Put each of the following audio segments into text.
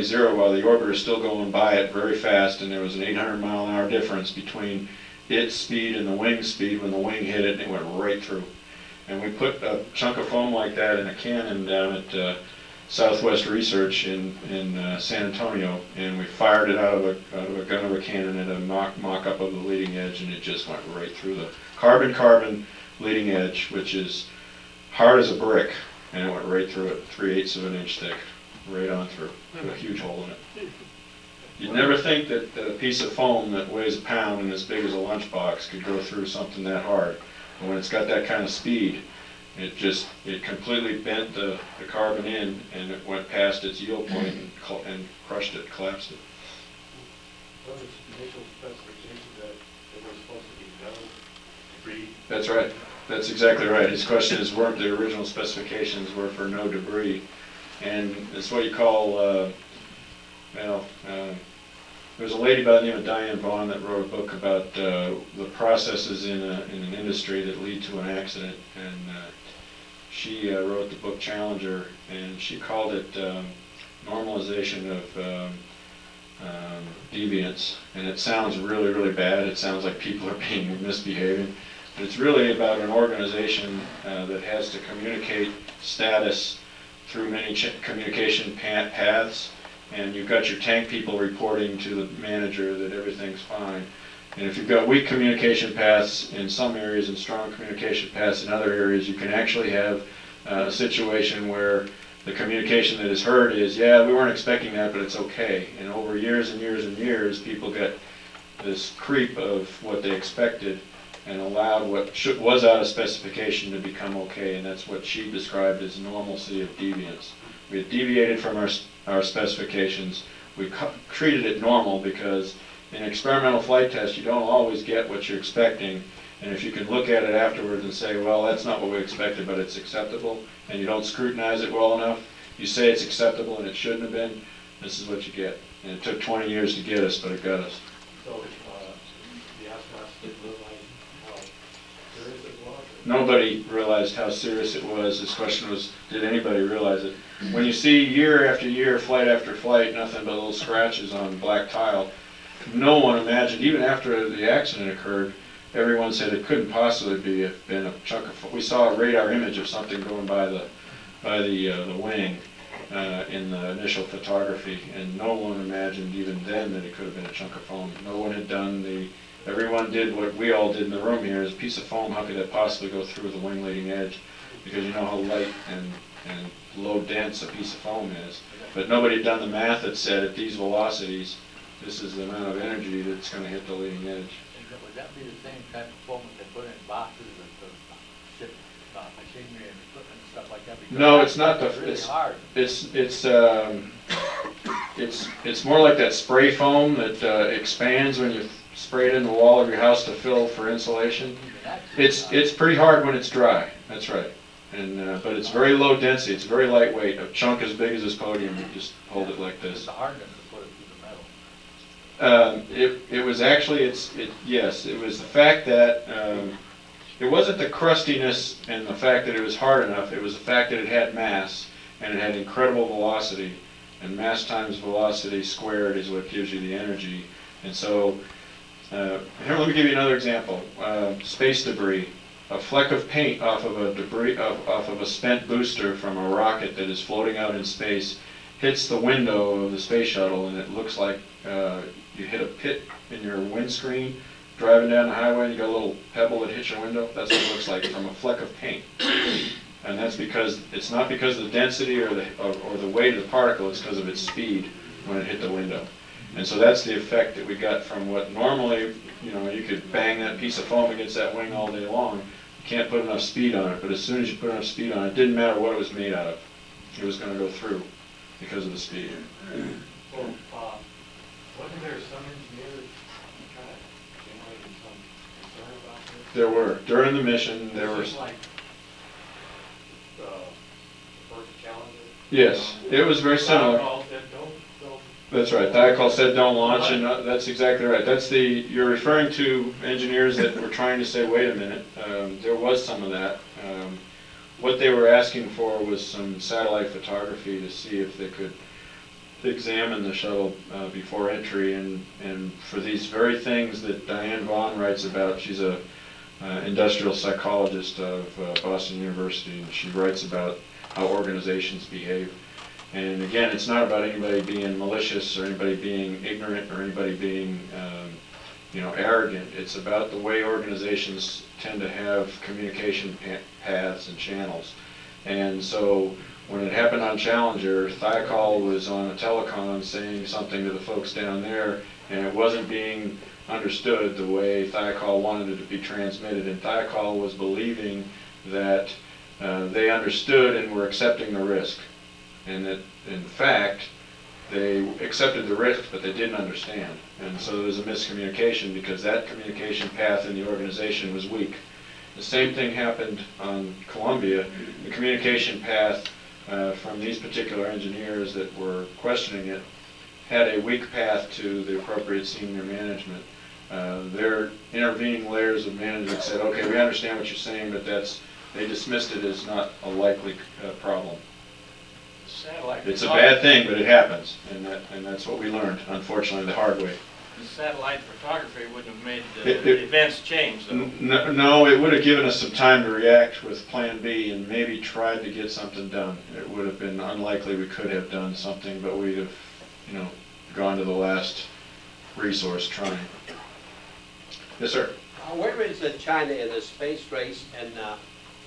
zero while the orbiter is still going by it very fast, and there was an 800-mile-an-hour difference between its speed and the wing speed. When the wing hit it, it went right through. And we put a chunk of foam like that in a cannon down at Southwest Research in San Antonio, and we fired it out of a gun of a cannon at a mock-up of the leading edge, and it just went right through the carbon-carbon leading edge, which is hard as a brick, and it went right through it, 3/8 of an inch thick, right on through, with a huge hole in it. You'd never think that a piece of foam that weighs a pound and as big as a lunchbox could go through something that hard. But when it's got that kind of speed, it completely bent the carbon in, and it went past its yield point and crushed it, collapsed it. What was the initial specification that it was supposed to be no debris? That's right. That's exactly right. His question is, weren't the original specifications were for no debris? And it's what you call, there's a lady by the name of Diane Vaughn that wrote a book about the processes in an industry that lead to an accident, and she wrote the book Challenger, and she called it normalization of deviance. And it sounds really, really bad. It sounds like people are being misbehaving. But it's really about an organization that has to communicate status through many communication paths, and you've got your tank people reporting to the manager that everything's fine. And if you've got weak communication paths in some areas and strong communication paths in other areas, you can actually have a situation where the communication that is heard is, yeah, we weren't expecting that, but it's okay. And over years and years and years, people get this creep of what they expected and allowed what was out of specification to become okay, and that's what she described as normalcy of deviance. We had deviated from our specifications. We treated it normal because in experimental flight tests you don't always get what you're expecting, and if you can look at it afterwards and say, well, that's not what we expected, but it's acceptable, and you don't scrutinize it well enough, you say it's acceptable and it shouldn't have been, this is what you get. And it took 20 years to get us, but it got us. So the astronauts didn't realize how serious it was? Nobody realized how serious it was. This question was, did anybody realize it? When you see year after year, flight after flight, nothing but little scratches on black tile, no one imagined, even after the accident occurred, everyone said it couldn't possibly been a chunk of. We saw a radar image of something going by the wing in the initial photography, and no one imagined even then that it could have been a chunk of foam. No one had done everyone did what we all did in the room here, is a piece of foam, how could that possibly go through the wing leading edge? Because you know how light and low dense a piece of foam is. But nobody had done the math that said at these velocities, this is the amount of energy that's going to hit the leading edge. Would that be the same type of foam that they put in boxes that the ship machinery and equipment and stuff like that? Because no, it's not really hard. It's more like that spray foam that expands when you spray it in the wall of your house to fill for insulation. It's pretty hard when it's dry. That's right. And but it's very low density. It's very lightweight. A chunk as big as this podium, you just hold it like this. It's the hardness to put it through the metal. It was actually yes. It was the fact that it wasn't the crustiness and the fact that it was hard enough. It was the fact that it had mass and it had incredible velocity. And mass times velocity squared is what gives you the energy. And so here, let me give you another example. Space debris. A fleck of paint off of a spent booster from a rocket that is floating out in space hits the window of the space shuttle, and it looks like you hit a pit in your windscreen driving down the highway and you got a little pebble that hits your window. That's what it looks like from a fleck of paint. And that's because it's not because of the density or the weight of the particle, it's because of its speed when it hit the window. And so that's the effect that we got from what normally, you could bang that piece of foam against that wing all day long. You can't put enough speed on it, but as soon as you put enough speed on it, it didn't matter what it was made out of. It was going to go through because of the speed. Well, wasn't there some engineers kind of generating some concern about this? There were. During the mission, there were. Like the first Challenger? Yes, it was very similar. That's right. Diacol said don't launch, and that's exactly right. You're referring to engineers that were trying to say, wait a minute. There was some of that. What they were asking for was some satellite photography to see if they could examine the shuttle before entry, and for these very things that Diane Vaughn writes about. She's a industrial psychologist of Boston University, and she writes about how organizations behave. And again, it's not about anybody being malicious or anybody being ignorant or anybody being arrogant. It's about the way organizations tend to have communication paths and channels. And so when it happened on Challenger, Thiokol was on a telecom saying something to the folks down there, and it wasn't being understood the way Thiokol wanted it to be transmitted. And Thiokol was believing that they understood and were accepting the risk. And that, in fact, they accepted the risk, but they didn't understand. And so there was a miscommunication because that communication path in the organization was weak. The same thing happened on Columbia. The communication path from these particular engineers that were questioning it had a weak path to the appropriate senior management. Their intervening layers of management said, okay, we understand what you're saying, but they dismissed it as not a likely problem. It's a bad thing, but it happens, and that's what we learned, unfortunately, the hard way. The satellite photography wouldn't have made the events change, though. No, it would have given us some time to react with Plan B and maybe tried to get something done. It would have been unlikely we could have done something, but we'd have, gone to the last resource trying. Yes, sir. Where is China in the space race, and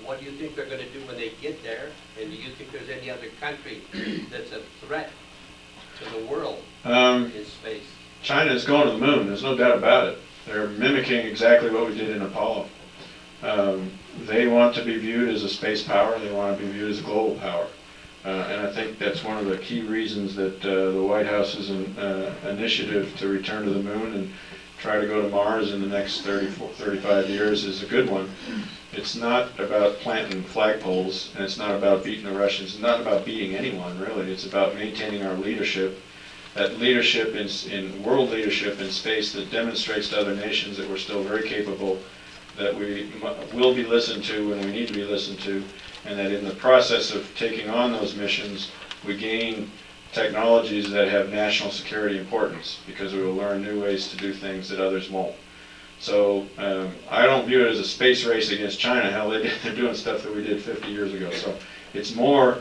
what do you think they're going to do when they get there? And do you think there's any other country that's a threat to the world in space? China is going to the moon, there's no doubt about it. They're mimicking exactly what we did in Apollo. They want to be viewed as a space power, they want to be viewed as a global power. And I think that's one of the key reasons that the White House's initiative to return to the moon and try to go to Mars in the next 35 years is a good one. It's not about planting flagpoles, and it's not about beating the Russians. It's not about beating anyone, really. It's about maintaining our leadership, that leadership in world leadership in space that demonstrates to other nations that we're still very capable, that we will be listened to when we need to be listened to, and that in the process of taking on those missions, we gain technologies that have national security importance, because we will learn new ways to do things that others won't. So I don't view it as a space race against China. Hell, they're doing stuff that we did 50 years ago. So it's more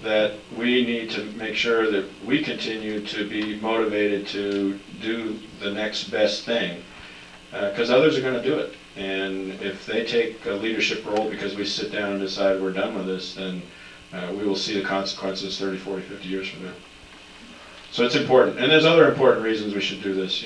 that we need to make sure that we continue to be motivated to do the next best thing, because others are going to do it. And if they take a leadership role because we sit down and decide we're done with this, then we will see the consequences 30, 40, 50 years from now. So it's important. And there's other important reasons we should do this.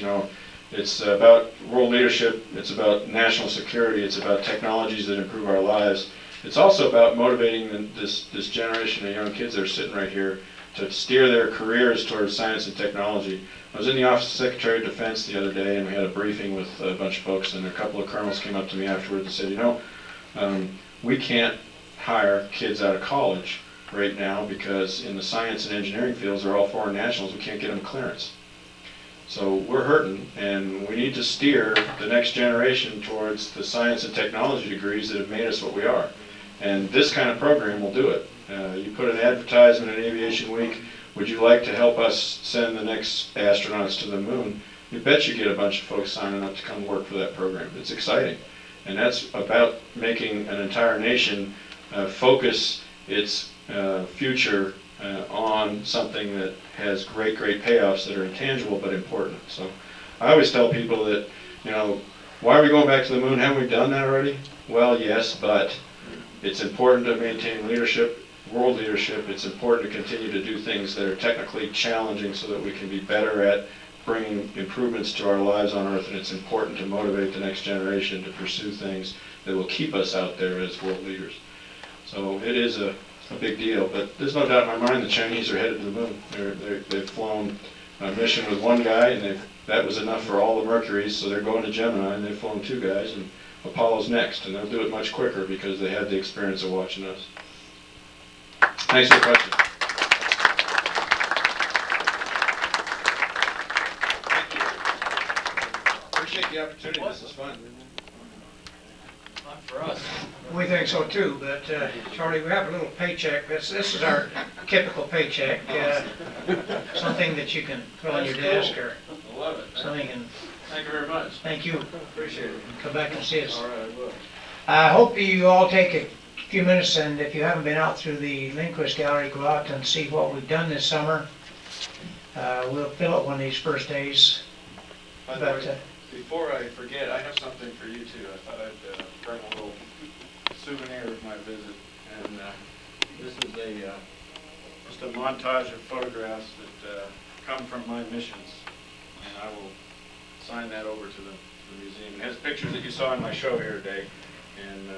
It's about world leadership, it's about national security, it's about technologies that improve our lives. It's also about motivating this generation of young kids that are sitting right here to steer their careers towards science and technology. I was in the Office of Secretary of Defense the other day, and we had a briefing with a bunch of folks, and a couple of colonels came up to me afterwards and said, we can't hire kids out of college right now because in the science and engineering fields, they're all foreign nationals, we can't get them clearance. So we're hurting, and we need to steer the next generation towards the science and technology degrees that have made us what we are. And this kind of program will do it. You put an advertisement in Aviation Week, would you like to help us send the next astronauts to the moon? You bet you get a bunch of folks signing up to come work for that program. It's exciting. And that's about making an entire nation focus its future on something that has great payoffs that are intangible but important. So I always tell people that, why are we going back to the moon? Haven't we done that already? Well, yes, but it's important to maintain leadership, world leadership. It's important to continue to do things that are technically challenging so that we can be better at bringing improvements to our lives on Earth, and it's important to motivate the next generation to pursue things that will keep us out there as world leaders. So it is a big deal, but there's no doubt in my mind the Chinese are headed to the moon. They've flown a mission with one guy, and that was enough for all the Mercuries, so they're going to Gemini, and they've flown 2 guys, and Apollo's next, and they'll do it much quicker because they had the experience of watching us. Thanks for the question. Thank you. Appreciate the opportunity. This is fun. Not for us. We think so too, but Charlie, we have a little paycheck. This is our typical paycheck. Something that you can put on your desk or I love it. something, and Thank you very much. thank you. Appreciate it. Come back and see us. All right, I will. I hope you all take a few minutes, and if you haven't been out through the Lindquist Gallery, go out and see what we've done this summer. We'll fill it one of these first days. By the But, way, before I forget, I have something for you too. I thought I'd bring a little souvenir of my visit. And this is just a montage of photographs that come from my missions. And I will sign that over to the museum. It has pictures that you saw in my show here today, and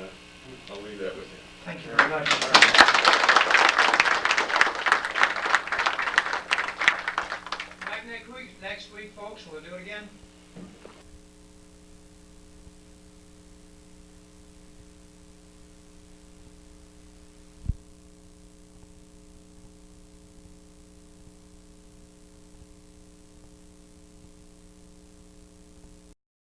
I'll leave that with you. Thank you very much. Back next week, folks, we'll do it again.